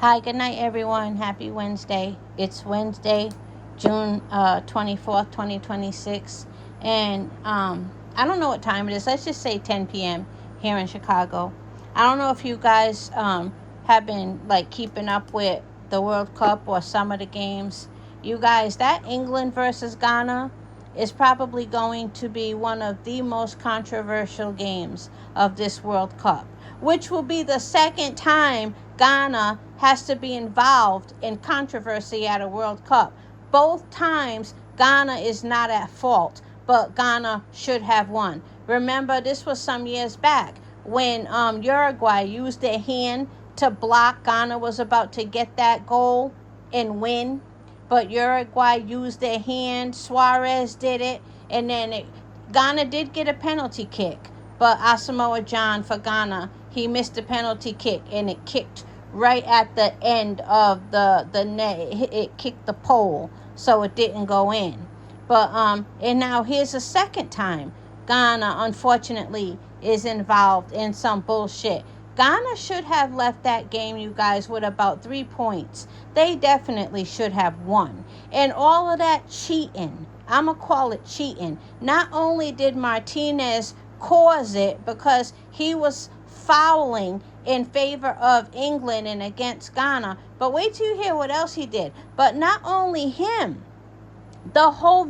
Hi, good night, everyone. Happy Wednesday. It's Wednesday, June 24th, 2026. And I don't know what time it is. Let's just say 10 p.m. here in Chicago. I don't know if you guys have been like keeping up with the World Cup or some of the games. You guys, that England versus Ghana is probably going to be one of the most controversial games of this World Cup, which will be the second time Ghana has to be involved in controversy at a World Cup. Both times, Ghana is not at fault, but Ghana should have won. Remember, this was some years back when Uruguay used their hand to block. Ghana was about to get that goal and win, but Uruguay used their hand. Suarez did it, and then Ghana did get a penalty kick, but Asamoah Gyan for Ghana, he missed the penalty kick, and it kicked right at the end of the net. It kicked the pole, so it didn't go in. But and now here's a second time Ghana, unfortunately, is involved in some bullshit. Ghana should have left that game, you guys, with about 3 points. They definitely should have won. And all of that cheating, I'm going to call it cheating. Not only did Martinez cause it because he was fouling in favor of England and against Ghana, but wait till you hear what else he did. But not only him, the whole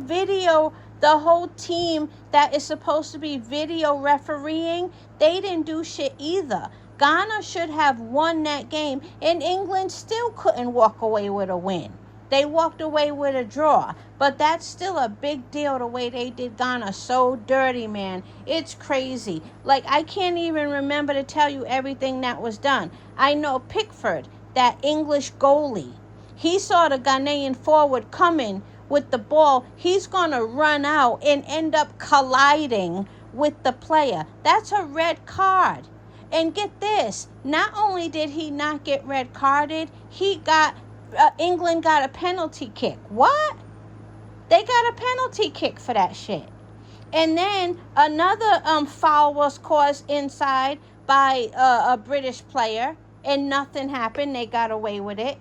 team that is supposed to be video refereeing, they didn't do shit either. Ghana should have won that game, and England still couldn't walk away with a win. They walked away with a draw, but that's still a big deal the way they did Ghana. So dirty, man. It's crazy. Like, I can't even remember to tell you everything that was done. I know Pickford, that English goalie, he saw the Ghanaian forward coming with the ball. He's going to run out and end up colliding with the player. That's a red card. And get this, not only did he not get red carded, England got a penalty kick. What? They got a penalty kick for that shit. And then another foul was caused inside by a British player, and nothing happened. They got away with it.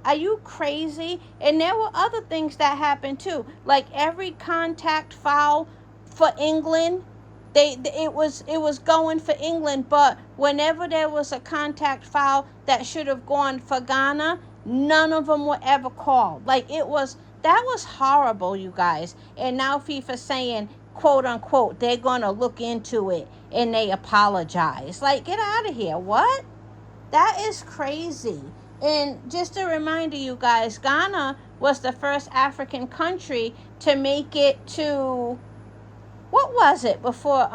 Are you crazy? And there were other things that happened too. Like every contact foul for England, it was going for England, but whenever there was a contact foul that should have gone for Ghana, none of them were ever called. Like that was horrible, you guys. And now FIFA saying, quote unquote, they're gonna look into it and they apologize. Like, get out of here. What? That is crazy. And just a reminder, you guys, Ghana was the first African country to make it to, what was it before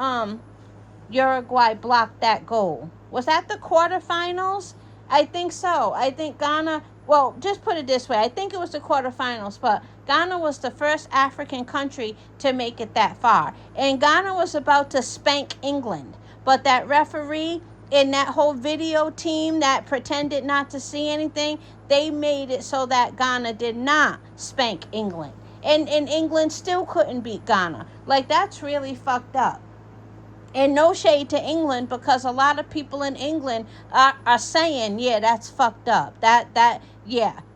Uruguay blocked that goal? Was that the quarterfinals? I think so. I think Ghana, well, just put it this way. I think it was the quarterfinals, but Ghana was the first African country to make it that far. And Ghana was about to spank England. But that referee and that whole video team that pretended not to see anything, they made it so that Ghana did not spank England. And England still couldn't beat Ghana. Like, that's really fucked up. And no shade to England, because a lot of people in England are saying, yeah, that's fucked up.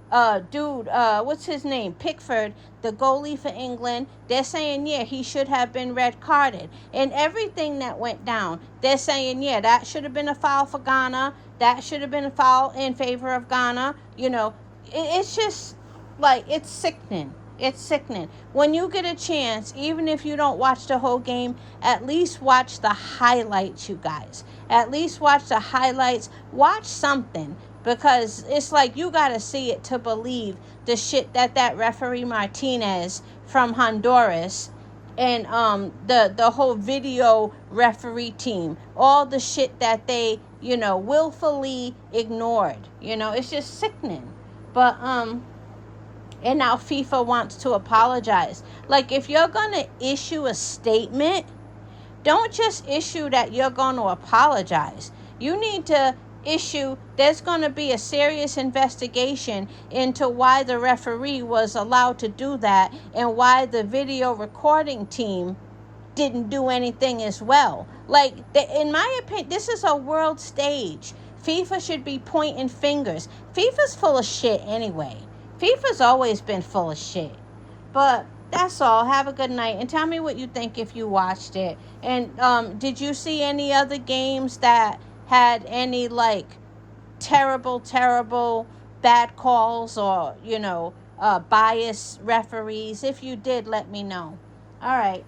What's his name? Pickford, the goalie for England, they're saying, yeah, he should have been red carded. And everything that went down, they're saying, yeah, that should have been a foul for Ghana. That should have been a foul in favor of Ghana. You know, it's just like, it's sickening. It's sickening. When you get a chance, even if you don't watch the whole game, at least watch the highlights, you guys. At least watch the highlights. Watch something, because it's like you got to see it to believe the shit that referee Martinez from Honduras and the whole video referee team, all the shit that they, willfully ignored. It's just sickening. But and now FIFA wants to apologize. Like, if you're going to issue a statement, don't just issue that you're going to apologize. You need to issue, there's going to be a serious investigation into why the referee was allowed to do that and why the video recording team didn't do anything as well. Like, in my opinion, this is a world stage. FIFA should be pointing fingers. FIFA's full of shit anyway. FIFA's always been full of shit. But that's all. Have a good night. And tell me what you think if you watched it. And did you see any other games that had any, like, terrible bad calls or, biased referees? If you did, let me know. All right.